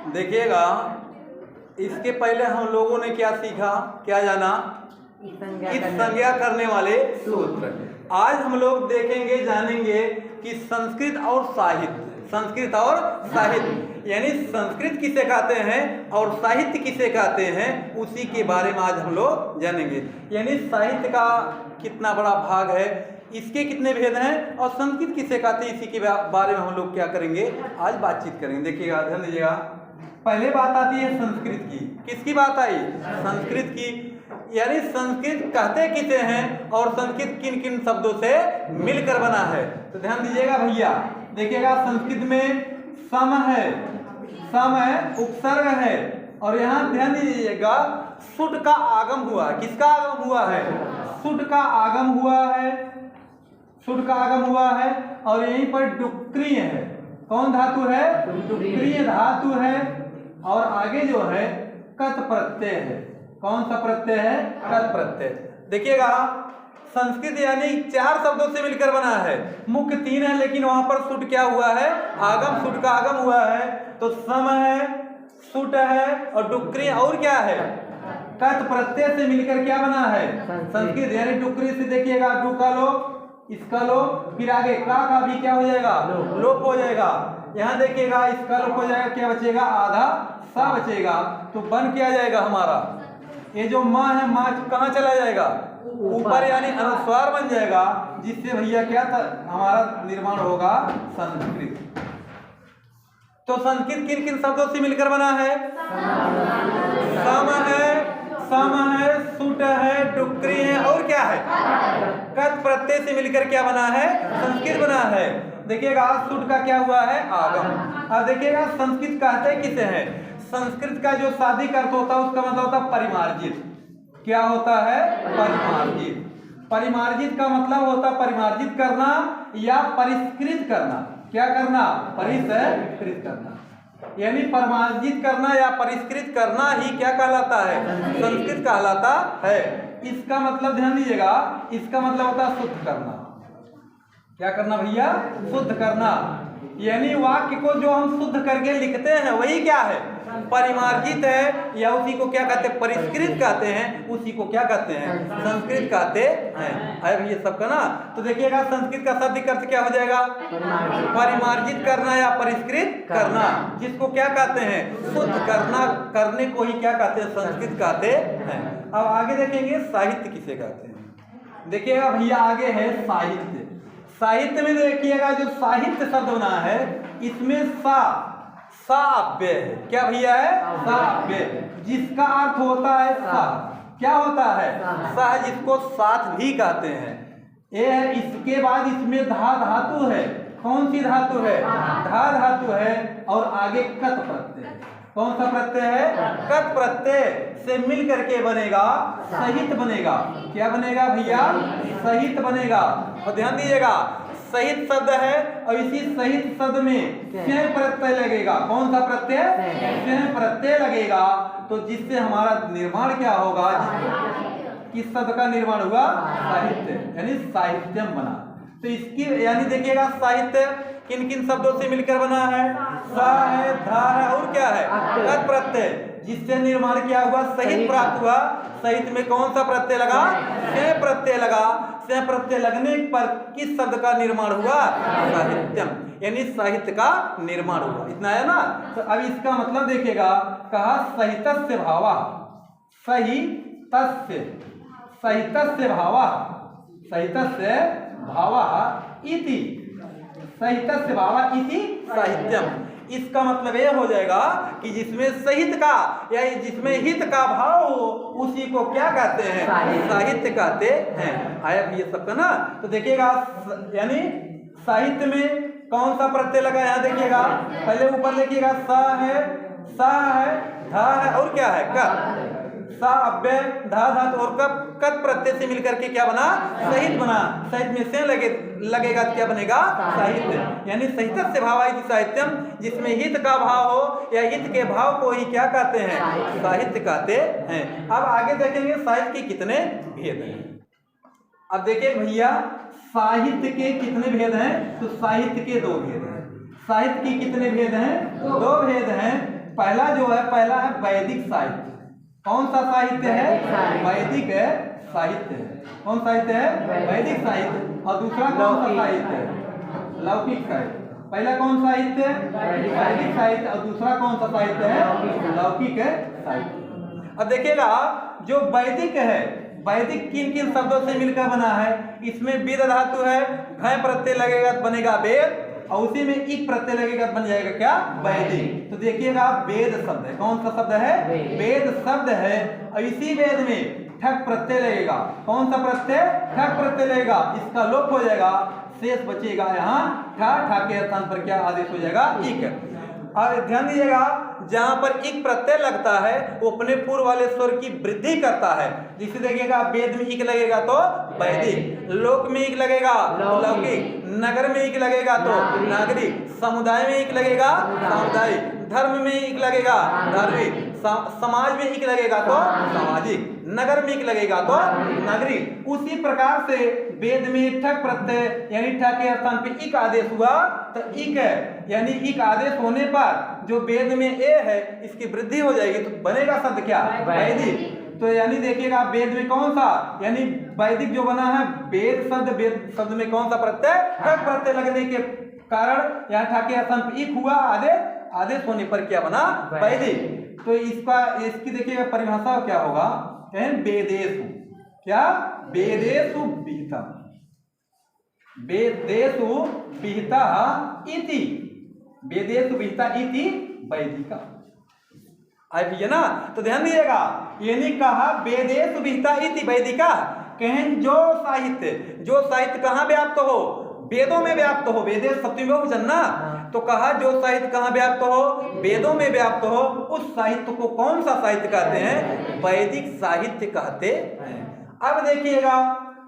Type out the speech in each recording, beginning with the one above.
देखिएगा, इसके पहले हम लोगों ने क्या सीखा, क्या जाना, इस संज्ञा करने वाले सूत्र। आज हम लोग देखेंगे, जानेंगे कि संस्कृत और साहित्य, संस्कृत और साहित्य यानी संस्कृत किसे कहते हैं और साहित्य किसे कहते हैं, उसी के बारे में आज हम लोग जानेंगे। यानी साहित्य का कितना बड़ा भाग है, इसके कितने भेद हैं, और संस्कृत किसे कहते हैं, इसी के बारे में हम लोग क्या करेंगे, आज बातचीत करेंगे। देखिएगा, ध्यान दीजिएगा। पहले बात आती है संस्कृत की। किसकी बात आई? संस्कृत की। यानी संस्कृत कहते किसे हैं और संस्कृत किन किन शब्दों से मिलकर बना है। तो ध्यान दीजिएगा भैया, देखिएगा संस्कृत में सम है, सम है, उपसर्ग है, और यहाँ ध्यान दीजिएगा सुट का आगम हुआ। किसका आगम हुआ है? सुट का आगम हुआ है, सुट का आगम हुआ है। और यहीं पर डुक्रिय है। कौन धातु है? डुक्रिय धातु है। और आगे जो है कत प्रत्यय है। कौन सा प्रत्यय है? कत प्रत्यय। देखिएगा संस्कृत यानी 4 शब्दों से मिलकर बना है, मुख्य 3 है, लेकिन वहां पर सुट क्या हुआ है? आगम, सुट का आगम हुआ है। तो सम है, सुट है, और डुक्रिय और क्या है? कत प्रत्यय से मिलकर क्या बना है? संस्कृत। यानी डुक्री से देखिएगा डू का लोप, इसका लोप, फिर आगे का भी क्या हो जाएगा? लोप हो जाएगा। यहाँ देखिएगा इसका लोप हो जाएगा, क्या बचेगा? आधा सा बचेगा। तो बन क्या जाएगा हमारा? ये जो माँ है, माँ कहाँ चला जाएगा? ऊपर, यानी अनुस्वार बन जाएगा, जिससे भैया क्या हमारा निर्माण होगा? संस्कृत। तो संस्कृत किन किन शब्दों से मिलकर बना है? सम है, सम है, सुट है, डुक्री है, और क्या है? कत प्रत्यय से मिलकर क्या बना है? संस्कृत बना है। देखिएगा सुट का क्या हुआ है? आगम। अब देखिएगा संस्कृत कहते किसे हैं? संस्कृत का जो शाब्दिक अर्थ होता है उसका मतलब होता है परिमार्जित। क्या होता है? परिमार्जित। परिमार्जित का मतलब होता है परिमार्जित करना या परिष्कृत करना। क्या करना? परिष्कृत करना। यानी परिमार्जित करना या परिष्कृत करना ही क्या कहलाता है? संस्कृत कहलाता है। इसका मतलब ध्यान दीजिएगा, इसका मतलब होता है शुद्ध करना। क्या करना भैया? शुद्ध करना। यानी वाक्य को जो हम शुद्ध करके लिखते हैं वही क्या है? परिमार्जित है, या उसी को क्या कहते हैं? परिष्कृत कहते हैं। उसी को क्या कहते हैं? संस्कृत कहते हैं। है भैया सबका ना। तो देखिएगा संस्कृत का शाब्दिक अर्थ क्या हो जाएगा? परिमार्जित करना या परिष्कृत करना, जिसको क्या कहते हैं? शुद्ध करना। करने को ही क्या कहते हैं? संस्कृत कहते हैं। अब आगे देखेंगे साहित्य किसे कहते हैं। देखिएगा भैया आगे है साहित्य। साहित्य में देखिएगा जो साहित्य शब्द बना है, इसमें साव्य है। क्या भैया है? साव्य, जिसका अर्थ होता है सा। क्या होता है? सा, जिसको साथ भी कहते हैं। ये है। इसके बाद इसमें धा धातु है। कौन सी धातु है? धा धातु है। और आगे कत प्रत्यय। कौन सा प्रत्यय है? कत प्रत्यय से मिल करके बनेगा सहित बनेगा। क्या बनेगा भैया? सहित बनेगा। और ध्यान दीजिएगा सहित शब्द है, और इसी सहित शब्द में स्नेह प्रत्यय लगेगा। कौन सा प्रत्यय? स्नेह प्रत्यय लगेगा। तो जिससे हमारा निर्माण क्या होगा? किस शब्द का निर्माण हुआ? साहित्य, यानी साहित्यम बना। तो इसकी यानी देखिएगा साहित्य किन किन शब्दों से मिलकर बना है? सा है, धा है, और क्या है? कत प्रत्यय, जिससे निर्माण क्या हुआ? सहित प्राप्त हुआ। सहित में कौन सा प्रत्यय लगा? स्नेह प्रत्यय लगा। स्नेह प्रत्यय लगने पर किस शब्द का निर्माण हुआ? साहित्यम, यानी साहित्य का निर्माण हुआ। इतना है ना। तो अब इसका मतलब देखिएगा, कहा सहितस्य भावा, सहितस्य, सहितस्य भावा, सहितस्य भावा इति, सहितस्य भावा इति साहित्यम। इसका मतलब यह हो जाएगा कि जिसमें सहित का या जिसमें हित का भाव हो उसी को क्या कहते हैं? साहित्य कहते हैं। आया भी ये सबका ना। तो देखिएगा यानी साहित्य में कौन सा प्रत्यय लगा? यहाँ देखिएगा पहले ऊपर देखिएगा सा है, धा है, और क्या है? कत। सा अव्यय, धा धातु और कत प्रत्यय से मिलकर के क्या बना? सहित बना। सहित में से लगेगा तो क्या बनेगा? साहित्य। यानी सहितस्य भावाइति साहित्यम, जिसमें हित का भाव हो या हित के भाव को ही क्या कहते हैं? साहित्य कहते हैं। अब आगे देखेंगे साहित्य के कितने भेद हैं। अब देखिए भैया साहित्य के कितने भेद हैं? तो साहित्य के 2 भेद हैं। साहित्य के कितने भेद हैं? 2 भेद हैं। पहला जो है, पहला है वैदिक साहित्य। कौन सा साहित्य है? वैदिक साहित्य है। कौन साहित्य है? वैदिक साहित्य। और दूसरा कौन सा साहित्य है? लौकिक साहित्य। पहला कौन साहित्य है? वैदिक साहित्य। और दूसरा कौन सा साहित्य है? लौकिक साहित्य। अब देखिएगा, जो वैदिक है, वैदिक किन किन शब्दों से मिलकर बना है? इसमें वेद धातु है, घय प्रत्यय लगेगा तो बनेगा वेद, और उसी में इक प्रत्यय लगेगा तो बन जाएगा क्या? वैदिक। तो देखिएगा वेद शब्द है। कौन सा शब्द है? वेद शब्द है। और इसी वेद में ठक प्रत्यय लगेगा। कौन सा प्रत्यय? ठक प्रत्यय लगेगा। इसका लोप हो जाएगा, शेष बचेगा यहाँ ठा। ठा के स्थान पर क्या आदेश हो जाएगा? इक। और ध्यान दीजिएगा, जहां पर इक प्रत्यय लगता है वो अपने पूर्व वाले स्वर की वृद्धि करता है। जिसे देखिएगा, वेद में इक लगेगा तो वैदिक, लोक में इक लगेगा तो लौकिक, नगर में इक लगेगा तो नागरिक, समुदाय में इक लगेगा सामुदायिक, धर्म में इक लगेगा धार्मिक, समाज में इक लगेगा तो सामाजिक, नगर में इक लगेगा तो नागरिक। उसी प्रकार से वेद में ठक प्रत्यय यानी ठक के स्थान पे इक आदेश हुआ तो इक है, यानी इक आदेश होने पर जो वेद में ए है इसकी वृद्धि हो जाएगी तो बनेगा शब्द क्या? वैदिक। तो यानी देखिएगा, वेद में कौन सा, यानी वैदिक जो बना है वेद शब्द, वेद शब्द में कौन सा प्रत्यय? ठक प्रत्यय लगने के कारण यहाँ ठा के स्थान पे इक हुआ आदेश। आदेश होने पर क्या बना? वैदिक। तो इसकी देखिएगा परिभाषा क्या होगा? वेदेषु, क्या? वेदेषु विहिता, वेदेषु विहिता इति, वेदेषु विहिता इति वैदिका। आई भैया ना, तो ध्यान दीजिएगा, यानी कहा वेदेषु विहिता इति वैदिका। कहें जो साहित्य कहाँ व्याप्त हो? वेदों में व्याप्त हो। वेदे सप्तमी बहुवचन ना, तो कहा जो साहित्य कहाँ व्याप्त हो? वेदों में व्याप्त हो। उस साहित्य को कौन सा साहित्य कहते हैं? वैदिक साहित्य कहते हैं। अब देखिएगा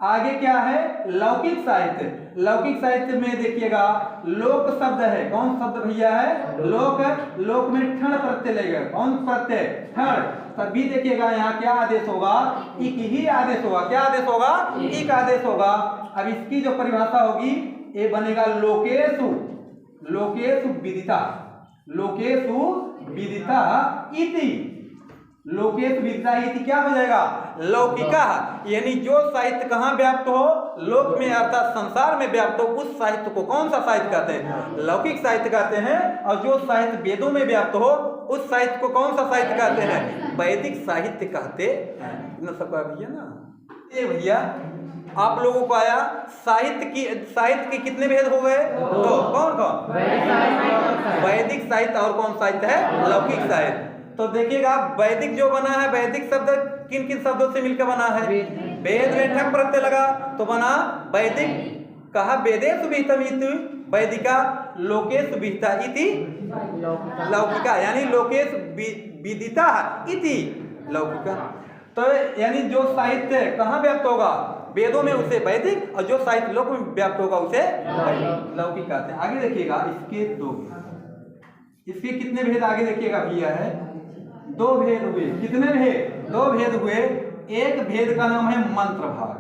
आगे क्या है? लौकिक साहित्य। लौकिक साहित्य में देखिएगा लोक शब्द है। कौन शब्द भैया है? लोक। लोक में ठण प्रत्यय लगेगा। कौन प्रत्यय? ठण। तभी देखिएगा यहाँ क्या आदेश होगा? इक ही आदेश होगा। क्या आदेश होगा? इक आदेश होगा। अब इसकी जो परिभाषा होगी ये बनेगा लोकेषु, लोकेषु विदिता, लोकेषु विदिता इति, लोकेषु विदिता इति क्या हो जाएगा? लौकिका। यानी जो साहित्य कहाँ व्याप्त हो? लोक में, अर्थात संसार में व्याप्त हो, उस साहित्य को कौन सा साहित्य कहते हैं? लौकिक साहित्य कहते हैं। और जो साहित्य वेदों में व्याप्त हो उस साहित्य को कौन सा साहित्य कहते हैं? वैदिक साहित्य कहते हैं। इतना सबका भैया ना, ये भैया आप लोगों को आया साहित्य के कितने भेद हो गए? तो कौन कौन? वैदिक साहित्य और कौन साहित्य है? लौकिक साहित्य। तो देखिएगा वैदिक जो बना है, वैदिक शब्द किन किन शब्दों से मिलकर बना है? वेद में ठक प्रत्यय लगा तो बना वैदिक। कहा वेदेषु विहितम इति वैदिका, लोकेषु विहिता इति लौकिका, यानी लोकेषु विदिता इति लौकिका। तो यानी जो साहित्य कहाँ व्याप्त होगा? वेदों में, उसे वैदिक, और जो साहित्य लोक में व्याप्त होगा उसे लौकिक कहते हैं। आगे देखिएगा इसके दो, इसके कितने भेद आगे देखिएगा भैया है? दो भेद हुए। कितने भेद? दो भेद हुए। एक भेद का नाम है मंत्र भाग।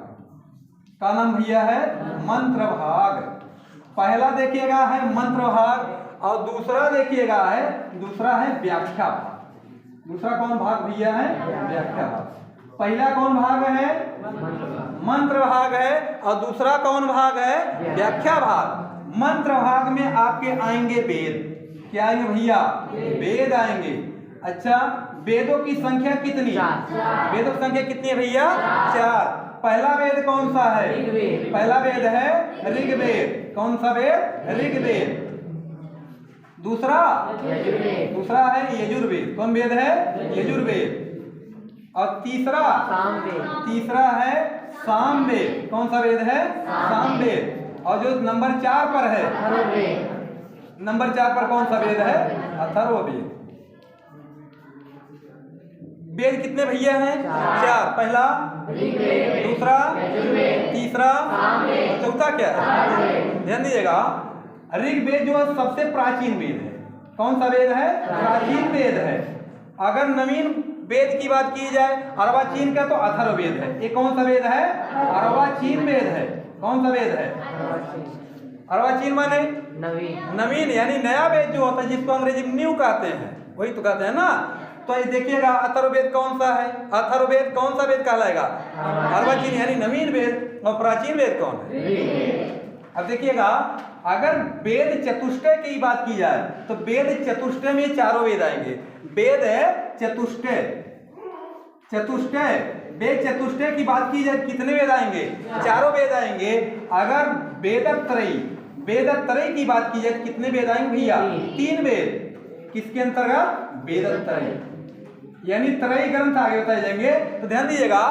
का नाम भैया है? मंत्र भाग। पहला देखिएगा है मंत्र भाग, और दूसरा देखिएगा है, दूसरा है व्याख्या भाग। दूसरा कौन भाग भैया है? व्याख्या भाग। पहला कौन भाग है? मंत्र भाग है। और दूसरा कौन भाग है? व्याख्या भाग। मंत्र भाग में आपके आएंगे वेद। क्या आएंगे भैया? वेद आएंगे। अच्छा, वेदों की संख्या कितनी? वेदों की संख्या कितनी है भैया? 4। पहला वेद कौन सा है? पहला वेद है ऋग्वेद। कौन सा वेद? ऋग्वेद। दूसरा है यजुर्वेद। कौन वेद है? यजुर्वेद। और तीसरा है सामवेद। कौन सा वेद है? सामवेद। और जो नंबर 4 पर है, नंबर 4 पर कौन सा वेद है? अथर्ववेद। वेद कितने भैया हैं? 4। पहला, दूसरा, तीसरा, और चौथा क्या है? ध्यान दीजिएगा, ऋग्वेद जो है सबसे प्राचीन वेद है। कौन सा वेद है? प्राचीन वेद है। अगर नवीन वेद की बात की जाए अर्वाचीन का, तो अथर्ववेद है। ये कौन सा वेद है? अर्वाचीन वेद है। कौन सा वेद है? अर्वाचीन माने नवीन, यानी नया वेद जो होता है, जिसको अंग्रेजी में न्यू कहते हैं। वही तो कहते हैं ना। तो ये देखिएगा अथर्ववेद कौन सा है, अथर्ववेद कौन सा वेद कहलाएगा, अर्वाचीन यानी नवीन वेद। और प्राचीन वेद कौन है। अब देखिएगा अगर वेद चतुष्टय की बात की जाए तो वेद चतुष्टय में चारों वेद आएंगे। वेद चतुष्टय, चतुष्टय वेद चतुष्टय की बात की जाए कितने वेद आएंगे, चारों वेद आएंगे। अगर वेदत्रयी, वेदत्रयी की बात की जाए कितने वेद आएंगे भैया, 3 वेद। किसके अंतर्गत, वेदत्रयी यानी त्रयी ग्रंथ आगे बताए जाएंगे। तो ध्यान दीजिएगा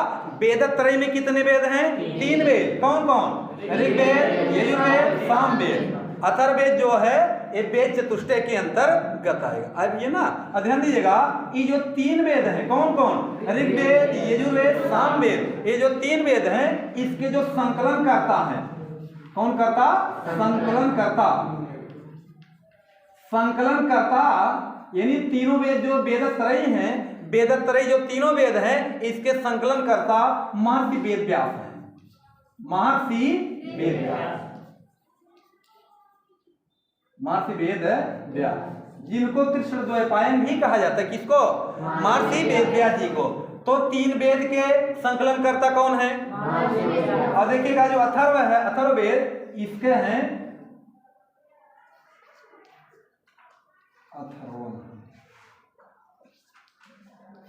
वेदत्रयी में कितने वेद हैं, 3 वेद। कौन कौन, ऋग्वेद, यजुर्वेद, सामवेद। अथर्ववेद जो है ये वेद चतुष्टय के अंतर्गत आएगा। अब ये ना ध्यान दीजिएगा ये जो 3 वेद हैं कौन कौन, ऋग्वेद, यजुर्वेद, सामवेद, ये जो 3 वेद हैं इसके जो संकलन करता है, कौन करता, संकलन करता, संकलन करता यानी तीनों वेद जो वेदत्रयी हैं, वेदत्रयी जो तीनों वेद हैं इसके संकलन करता महर्षि वेद व्यास है, महर्षि वेद व्यास, महर्षि वेद व्यास, जिनको कृष्णद्वैपायन भी कहा जाता है। किसको, महर्षि वेद व्यास जी को। तो 3 वेद के संकलन करता कौन है, और देखिएगा जो अथर्व है, अथर्ववेद इसके हैं अथर्वण,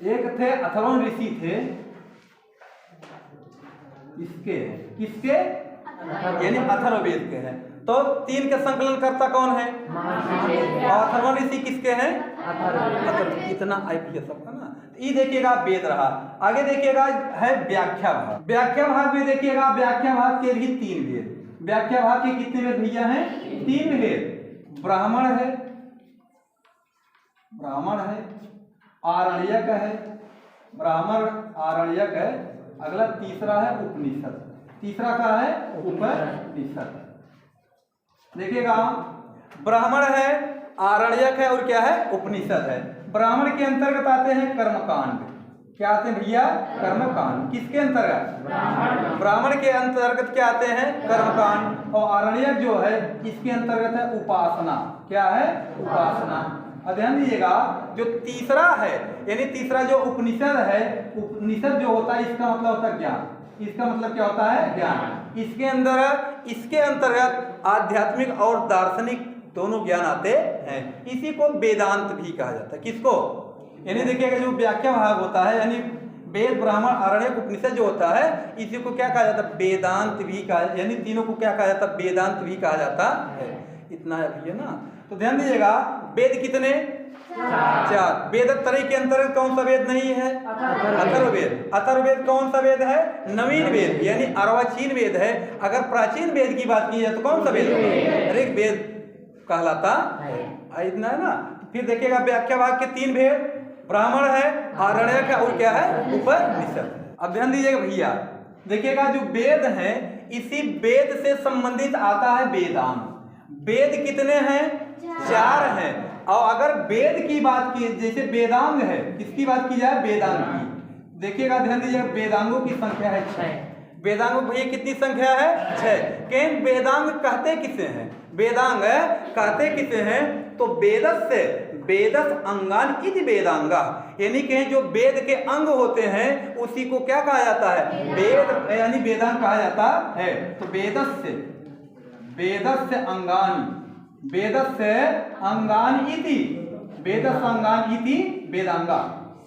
एक थे अथर्वण ऋषि थे, इसके किसके यानी अथर्ववेद के हैं। तो 3 के संकलन करता कौन है, और अथर्वण ऋषि किसके हैं, अथर्व। इतना आईपीएस सबका ना। ये देखिएगा वेद रहा। आगे देखिएगा है व्याख्या भाग। व्याख्या भाग में देखिएगा व्याख्या भाग के भी 3 वेद। व्याख्या भाग के कितने वेद भैया हैं, 3 वेद। ब्राह्मण है, ब्राह्मण है, आरण्यक है, ब्राह्मण आरण्यक है। अगला तीसरा है उपनिषद। तीसरा क्या है, उपनिषद। देखिएगा ब्राह्मण है, आरण्यक है और क्या है, उपनिषद है। ब्राह्मण के अंतर्गत आते हैं कर्मकांड। क्या आते हैं भैया, कर्मकांड। किसके अंतर्गत, ब्राह्मण के अंतर्गत क्या आते हैं, कर्मकांड। और आरण्यक जो है इसके अंतर्गत है उपासना। क्या है, उपासना। ध्यान दीजिएगा जो तीसरा है यानी तीसरा जो उपनिषद है, उपनिषद जो होता है इसका मतलब होता है ज्ञान। इसका मतलब क्या होता है, ज्ञान। इसके अंदर, इसके अंतर्गत आध्यात्मिक और दार्शनिक दोनों ज्ञान आते हैं। इसी को वेदांत भी कहा जाता है। किसको, यानी देखिएगा जो व्याख्या भाग होता है यानी वेद, ब्राह्मण, आरण्यक, उपनिषद जो होता है इसी को क्या कहा जाता है, वेदांत भी कहा, यानी तीनों को क्या कहा जाता है, वेदांत भी कहा जाता है। इतना है ना। तो ध्यान दीजिएगा वेद कितने, 4। वेदत्रयी के अंतर्गत कौन सा वेद नहीं है, अथर्ववेद। अथर्ववेद कौन सा वेद है, नवीन वेद यानी अर्वाचीन वेद है। अगर प्राचीन वेद की बात की जाए तो कौन सा वेद, ऋग्वेद कहलाता है। इतना है ना। फिर देखिएगा व्याख्या भाग के 3 वेद, ब्राह्मण है, आरण्यक है और क्या है, उपनिषद। अब ध्यान दीजिएगा भैया, देखिएगा जो वेद है इसी वेद से संबंधित आता है वेदांग। वेद कितने हैं, 4 हैं। और अगर वेद की बात की जैसे वेदांग है, किसकी बात की जाए, वेदांग की। देखिएगा ध्यान दीजिएगा वेदांगों की संख्या है 6। वेदांगों भैया कितनी संख्या है, 6। कहीं वेदांग कहते किसे हैं, वेदांग कहते किसे हैं, तो वेदस से, वेदस अंगान इति वेदांगा, यानी कि जो वेद के अंग होते हैं उसी को क्या कहा जाता है, वेद यानी वेदांग कहा जाता है। तो वेदस से, वेदस से अंगान, वेदस से अंगान इति, वेदस अंगान इति वेदांगा,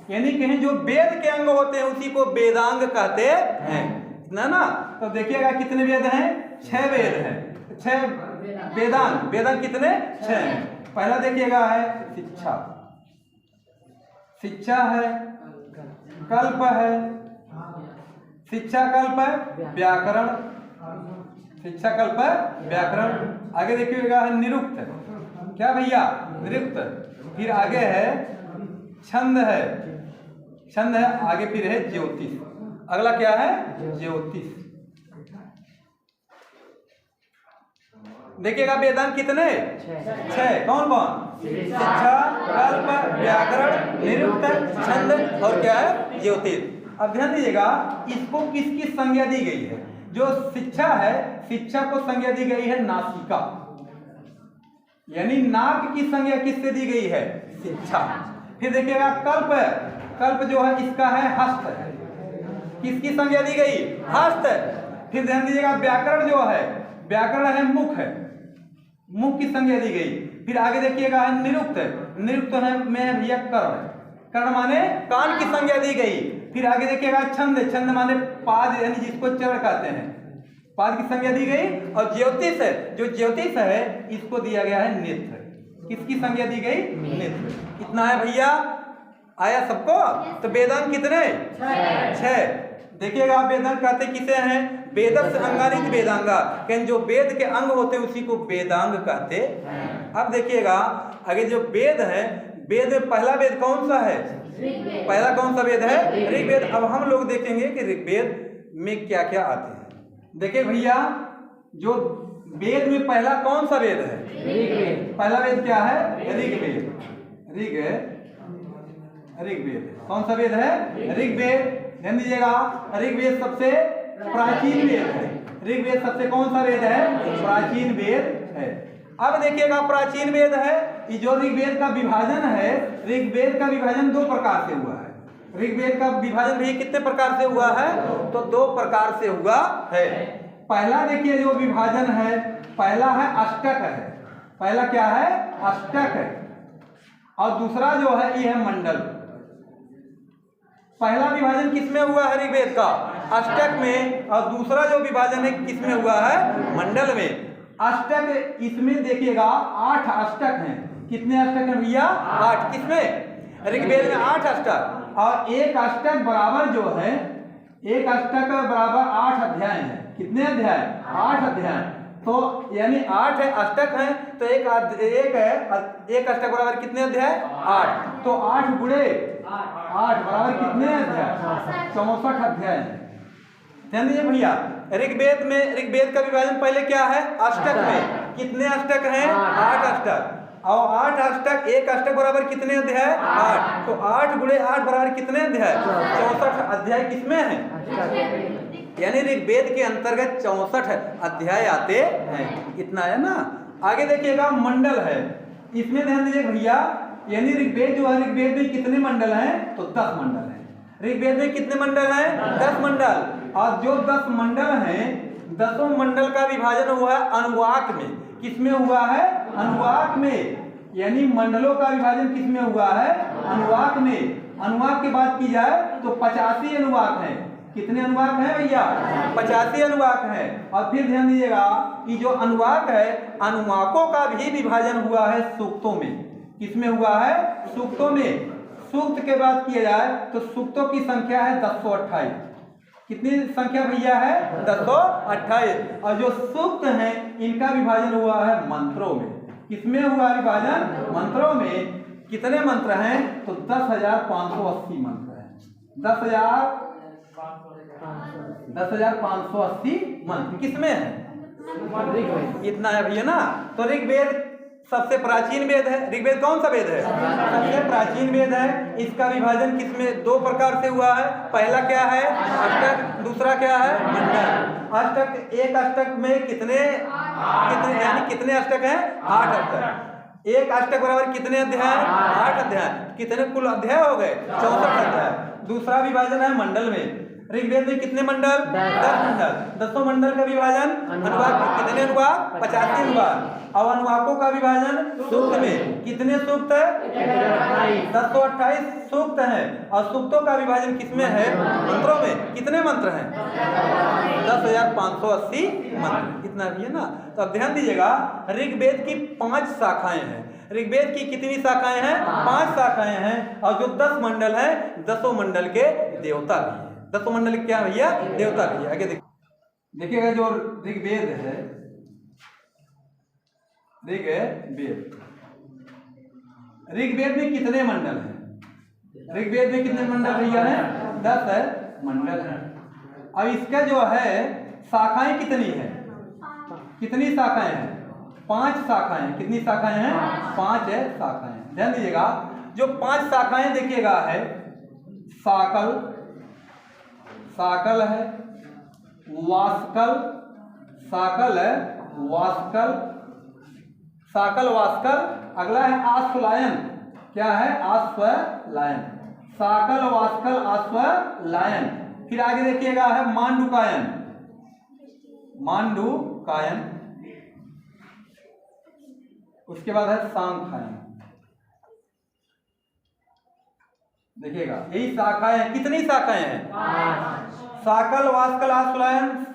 यानी कहीं जो वेद के अंग होते हैं उसी को वेदांग कहते हैं ना। तो देखिएगा कितने वेद हैं, 6 वेद हैं। 6 वेदांग, वेदांग कितने, 6 हैं। पहला देखिएगा है शिक्षा, शिक्षा है, कल्प है, शिक्षा कल्प है, व्याकरण, शिक्षा कल्प है, व्याकरण। आगे देखिएगा है निरुक्त, क्या भैया, निरुक्त। फिर आगे है छंद है, छंद है। आगे फिर है ज्योतिष। अगला क्या है, ज्योतिष। देखिएगा वेदांग कितने, 6। कौन कौन, शिक्षा, कल्प, व्याकरण, निरुक्त, छंद और क्या है, ज्योतिष। अब ध्यान दीजिएगा इसको किसकी संज्ञा दी गई है, जो शिक्षा है, शिक्षा को संज्ञा दी गई है नासिका, यानी नाक की संज्ञा किससे दी गई है, शिक्षा। फिर देखिएगा कल्प, कल्प जो है इसका है हस्त, किसकी संज्ञा दी गई? हस्त। फिर ध्यान दीजिएगा व्याकरण जो है, व्याकरण है मुख, है मुख की संज्ञा दी गई। फिर आगे देखिएगा है निरुक्त, निरुक्त है में भैया कर्ण, कर्ण माने कान की संज्ञा दी गई। फिर आगे देखिएगा छंद, छंद माने पाद यानी जिसको चरण कहते हैं, पाद की संज्ञा दी गई। और ज्योतिष है, जो ज्योतिष है इसको दिया गया है नेत्र, किसकी संज्ञा दी गई? नेत्र। इतना है भैया, आया सबको? तो वेदांग कितने? 6। देखिएगा वेदांग कहते किसे हैं? वेदस्य अंगानित वेदांगा, कहते जो वेद के अंग होते उसी को वेदांग कहते। अब देखिएगा आगे जो वेद है, वेद में पहला वेद कौन सा है? पहला कौन सा वेद है? ऋग्वेद। अब हम लोग देखेंगे कि ऋग्वेद में क्या क्या आते हैं। देखिए भैया, जो वेद में पहला कौन सा वेद है? ऋग्वेद। पहला वेद क्या है? ऋग्वेद। ऋग्वेद कौन सा वेद है? ऋग्वेद। ध्यान दीजिएगा, ऋग्वेद सबसे प्राचीन वेद है। ऋग्वेद सबसे कौन सा वेद है? प्राचीन वेद है। अब देखिएगा प्राचीन वेद है, ये जो ऋग्वेद का विभाजन है, ऋग्वेद का विभाजन 2 प्रकार से हुआ है। ऋग्वेद का विभाजन भी कितने प्रकार से हुआ है? तो 2 प्रकार से हुआ है। पहला देखिए जो विभाजन है, पहला है अष्टक है। पहला क्या है? अष्टक है। और दूसरा जो है ये है मंडल। पहला विभाजन किसमें हुआ है ऋग्वेद का? अष्टक में। और दूसरा जो विभाजन है किसमें हुआ है? मंडल में। अष्टक, इसमें देखिएगा 8 अष्टक हैं। कितने अष्टक हैं भैया? 8। किसमें? ऋग्वेद में 8 अष्टक। और एक अष्टक बराबर जो है, एक अष्टक बराबर 8 अध्याय है। कितने अध्याय? 8 अध्याय। तो यानी 8 अष्टक हैं, तो एक अष्टक बराबर कितने अध्याय? 8। तो 8 गुणे 8 बराबर कितने अध्याय? 64 अध्याय। ध्यान दीजिए भैया, ऋग्वेद में, ऋग्वेद का विभाजन पहले क्या है? अष्टक में। कितने अष्टक हैं? 8 अष्टक। और 8 अष्टक, एक अष्टक बराबर कितने अध्याय? 8। तो 8 गुणे 8 बराबर कितने अध्याय? 64 अध्याय किसमें है? यानी ऋग्वेद के अंतर्गत 64 अध्याय आते हैं। इतना है ना। आगे देखिएगा मंडल है, इसमें ध्यान दीजिए भैया, यानी ऋग्वेद जो है, ऋग्वेद में कितने मंडल हैं? तो 10 मंडल हैं। ऋग्वेद में कितने मंडल हैं? 10 मंडल। और जो 10 मंडल हैं, 10 मंडल का विभाजन हुआ है अनुवाक में। किसमें हुआ है? अनुवाक में। यानी मंडलों का विभाजन किसमें हुआ है? अनुवाक में। अनुवाक की बात की जाए तो 85 अनुवाक हैं। कितने अनुवाक हैं भैया? 85 अनुवाक हैं। और फिर ध्यान दीजिएगा कि जो अनुवाक है, अनुवाकों का भी विभाजन हुआ है सूक्तों में। किसमें हुआ है? सूक्तों में। सूक्त के बात किया जाए तो सूक्तों की संख्या है 1028। कितनी संख्या भैया है? 1028। और जो सूक्त हैं इनका विभाजन हुआ है मंत्रों में। किसमें हुआ विभाजन? मंत्रों में। कितने मंत्र हैं? तो 10,580 मंत्र हैं। 10,580 मंत्र किसमें है? इतना है भैया ना। तो ऋग्वेद सबसे प्राचीन वेद है। ऋग्वेद कौन सा वेद है? सबसे प्राचीन वेद है। इसका विभाजन किसमें? 2 प्रकार से हुआ है। पहला क्या है? अष्टक। दूसरा क्या है? मंडल। अष्टक, एक अष्टक में कितने यानी कितने अष्टक हैं? 8 अष्टक। एक अष्टक बराबर कितने अध्याय? 8 अध्याय। कितने कुल अध्याय हो गए? 64 अध्याय। दूसरा विभाजन है मंडल में। ऋग्वेद में कितने मंडल? 10 मंडल। 10 मंडल का विभाजन अनुवाक। कितने अनुवाक? 85 अनुवाक। और अनुवाकों का विभाजन सूक्त में। कितने सूक्त है? 1028 सूक्त हैं। और सूक्तों का विभाजन किसमें है? मंत्रों में। कितने मंत्र हैं? 10,580 मंत्र। इतना भी है ना। तो अब ध्यान दीजिएगा, ऋग्वेद की 5 शाखाएं हैं। ऋग्वेद की कितनी शाखाएं हैं? 5 शाखाएं हैं। और जो 10 मंडल हैं, 10 मंडल के देवता भी हैं। 10 मंडल क्या भैया? देवता भी है। आगे देखिएगा जो ऋग्वेद है, ऋग्वेद में कितने मंडल हैं? ऋग्वेद में कितने मंडल भैया हैं? 10 मंडल हैं। और इसका जो है शाखाएं कितनी है? कितनी शाखाएं हैं? 5 शाखाएं। कितनी शाखाएं हैं? 5 शाखाएं। ध्यान दीजिएगा, जो 5 शाखाएं देखिएगा है, साकल, साकल है, वास्कल, साकल है, वास्कल, साकल वास्कल। अगला है आश्वलायन। क्या है? आश्वलायन। साकल वास्कल आश्वलायन। फिर आगे देखिएगा है मांडुकायन। मांडुकायन। उसके बाद है सांखायन। देखिएगा यही शाखाएं, कितनी शाखाएं हैं? 5। साकल वास्कल आश्वलायन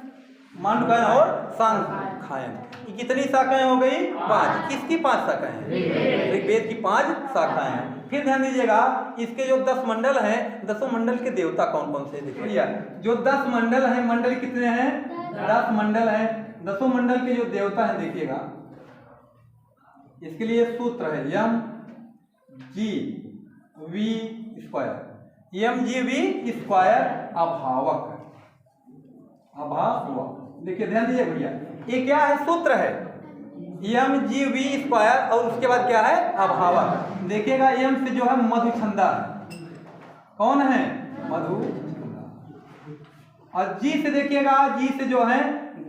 मांडुकायन और सांखायन, ये कितनी शाखाएं हो गई? 5। किसकी 5 शाखाएं हैं? ऋग्वेद की 5 शाखाएं हैं। फिर ध्यान दीजिएगा इसके जो 10 मंडल हैं, 10 मंडल के देवता कौन कौन से? देखिए जो 10 मंडल हैं, मंडल कितने हैं? 10 मंडल हैं। 10 मंडल के जो देवता हैं देखिएगा, इसके लिए सूत्र है M G V square. M G V square अभावक। देखिए ध्यान दीजिए भैया, ये क्या है? सूत्र है यम जी वी स्क्वायर और उसके बाद क्या है? अभावक। देखिएगा यम से जो है मधुछंदा है। कौन है? मधुछंदा। और जी से देखिएगा, जी से जो है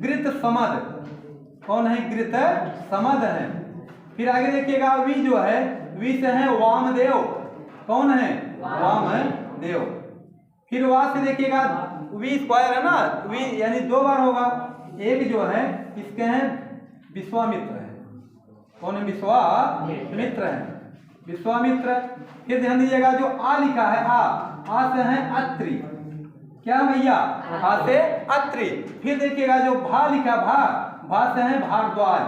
गृत समद। कौन है? गृत समद है। फिर आगे देखिएगा वी जो है, वी से है वामदेव। कौन है? वामदेव। फिर वा से देखिएगा वी स्क्वायर है ना, वी यानी 2 बार होगा। एक जो है इसके हैं विश्वामित्र है। कौन है? विश्वामित्र है। विश्वामित्र। फिर ध्यान दीजिएगा जो आ लिखा है, आ से है अत्रि। क्या भैया? आ से अत्रि। फिर देखिएगा जो भा लिखा, भा से है भारद्वाज।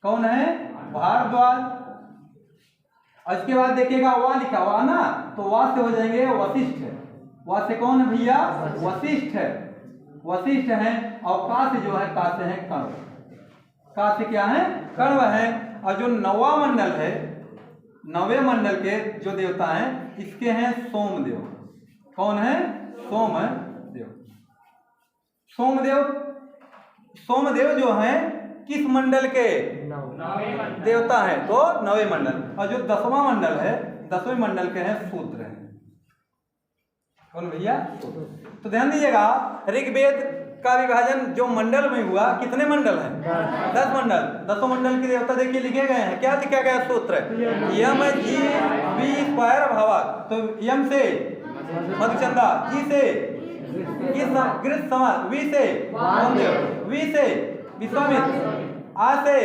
कौन है? भारद्वाज। और इसके बाद देखिएगा वा लिखा, वा ना, तो वा से हो जाएंगे वशिष्ठ। वा से कौन है भैया? वशिष्ठ है। वशिष्ठ है। और का से जो है, का से है कण्व। का से क्या है? कण्व है। और जो 9वां मंडल है, 9वें मंडल के जो देवता हैं, इसके हैं सोमदेव। कौन है? सोमदेव। सोमदेव जो है किस मंडल के देवता हैं? तो 9वें मंडल। और जो 10वां मंडल है, 10वें मंडल के हैं शूद्र हैं। कौन भैया? तो ध्यान दीजिएगा ऋग्वेद का विभाजन जो मंडल में हुआ, कितने मंडल हैं? 10 मंडल। 10 मंडल के देवता देखिए लिखे गए हैं। क्या लिखा गया? सूत्र यम जी वी स्क्वायर अभावक। तो यम से मधुचंदा, जी से गृत समद, वी से वामदेव, वी से विश्वामित्र, आ से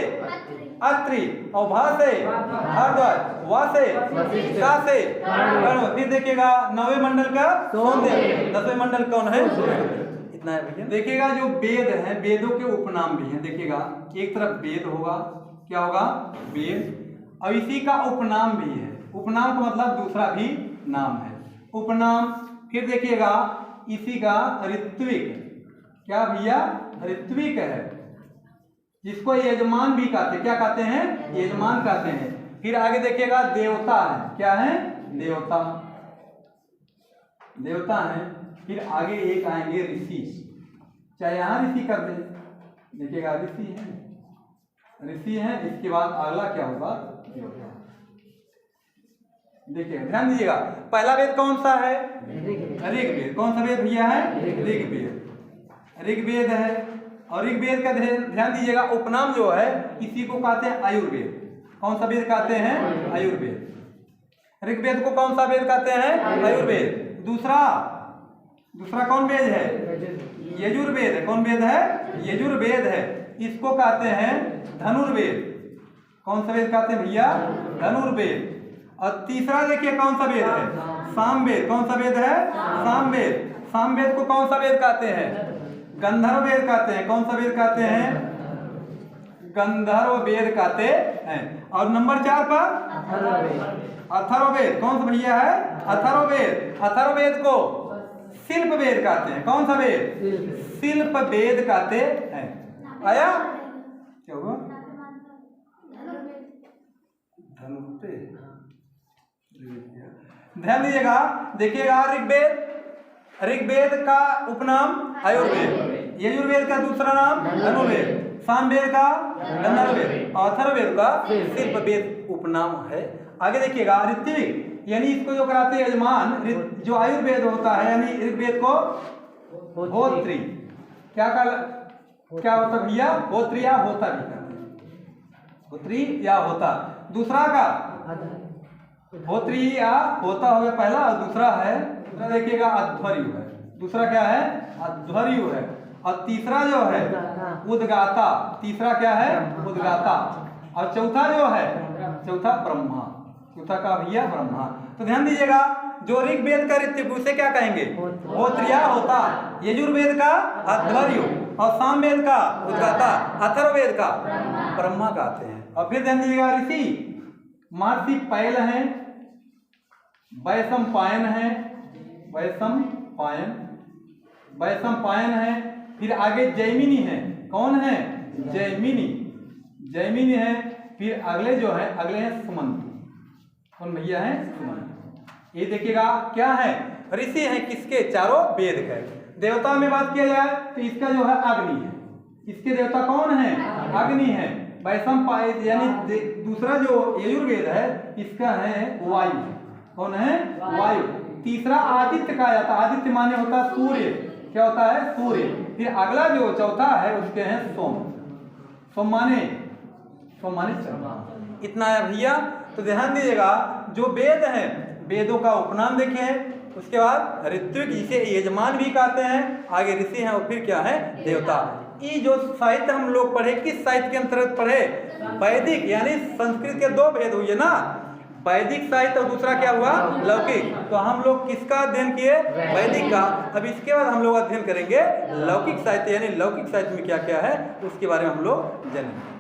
अत्रि और भा से भारद्वाज, वा से का से कण्व। फिर देखिएगा 9वें मंडल का सोमदेव। 10वें मंडल कौन है? इतना है भैया। देखिएगा जो वेद है, वेदों के उपनाम भी हैं। देखिएगा एक तरफ वेद होगा, क्या होगा? वेद। और इसी का उपनाम भी है। उपनाम का मतलब दूसरा भी नाम है, उपनाम। फिर देखिएगा इसी का ऋत्विक। क्या भैया? ऋत्विक है, जिसको यजमान भी कहते हैं। क्या कहते हैं? यजमान कहते हैं। फिर आगे देखिएगा देवता है। क्या है? देवता। देवता है। फिर आगे एक आएंगे ऋषि। चाहे यहां ऋषि कर दे, देखिएगा ऋषि है, ऋषि है। इसके बाद अगला क्या होगा? देवता। देखिए ध्यान दीजिएगा, पहला वेद कौन सा है? ऋग्वेद। कौन सा वेद भैया है? ऋग्वेद। ऋग्वेद है। और ऋग्वेद का ध्यान दीजिएगा उपनाम जो है, इसी को कहते हैं आयुर्वेद। कौन सा वेद कहते हैं? आयुर्वेद। ऋग्वेद को कौन सा वेद कहते हैं? आयुर्वेद। दूसरा कौन वेद है? यजुर्वेद है। कौन वेद है? यजुर्वेद है। इसको कहते हैं धनुर्वेद। कौन सा वेद कहते हैं भैया? धनुर्वेद। और तीसरा देखिए कौन सा वेद है? सामवेद। कौन सा वेद है? सामवेद। सामवेद को कौन सा वेद कहते हैं? गंधर्व वेद कहते हैं। कौन सा वेद कहते हैं? गंधर्व वेद कहते हैं। और नंबर 4 पर अथर्ववेद। कौन सा भैया है? अथर्ववेद। अथर्ववेद को शिल्प वेद कहते हैं। कौन सा वेद? शिल्प वेद कहते हैं। आया? क्या हुआ? ध्यान दीजिएगा, देखिएगा ऋग्वेद का उपनाम आयुर्वेद, यजुर्वेद का दूसरा नाम धनुर्वेद, सामवेद का गंधर्ववेद, अथर्ववेद का शिल्पवेद उपनाम है। आगे देखिएगा ऋत्विक, यानी इसको जो कराते हैं यजमान, जो आयुर्वेद होता है, यानी ऋग्वेद को होत्री। क्या होता भैया? होत्री या होता भी कहते हैं, होत्री या होता। दूसरा का होत्रिया होता हो गया पहला, और दूसरा है, दूसरा देखिएगा अध्वर्यु है। दूसरा क्या है? अध्वर्यु है। और तीसरा जो है उद्गाता। तीसरा क्या है? उद्गाता। और चौथा जो है, चौथा ब्रह्मा। चौथा का भैया ब्रह्मा। तो ध्यान दीजिएगा, जो ऋग्वेद का ऋत्विक उसे क्या कहेंगे? होत्रिया होता। यजुर्वेद का अध्वर्यु, और सामवेद का उद्गाता, अथर्ववेद का ब्रह्मा कहते हैं। और फिर ध्यान दीजिएगा, ऋषि महर्षि पैल है, वैशंपायन है, वैशंपायन है। फिर आगे जैमिनी है। कौन है? जैमिनी। जैमिनी है। फिर अगले जो है, अगले हैं सुमंतु। कौन भैया है? सुमंतु। ये देखिएगा क्या है? ऋषि हैं किसके? चारों वेद के। देवता में बात किया जाए तो इसका जो है अग्नि है। इसके देवता कौन है? अग्नि है। वैशंपायन यानी दूसरा जो यजुर्वेद है, इसका है वायु। कौन है? वायु। तीसरा आदित्य का जाता। आदित्य माने होता है सूर्य। क्या होता है? सूर्य। फिर अगला जो चौथा है, उसके हैं सोम। सोम माने चंद्रमा। इतना है भैया। तो ध्यान दीजिएगा, जो वेद हैं, वेदों का उपनाम देखे हैं। उसके बाद ऋत्विक, जिसे यजमान भी कहते हैं। आगे ऋषि हैं, और फिर क्या है? देवता। ये जो साहित्य हम लोग पढ़े, किस साहित्य के अंतर्गत पढ़े? वैदिक, यानी संस्कृत के दो भेद हुए ना, वैदिक साहित्य और दूसरा क्या हुआ? लौकिक। तो हम लोग किसका अध्ययन किए? वैदिक का। अब इसके बाद हम लोग अध्ययन करेंगे लौकिक साहित्य, यानी लौकिक साहित्य में क्या क्या है उसके बारे में हम लोग जानेंगे।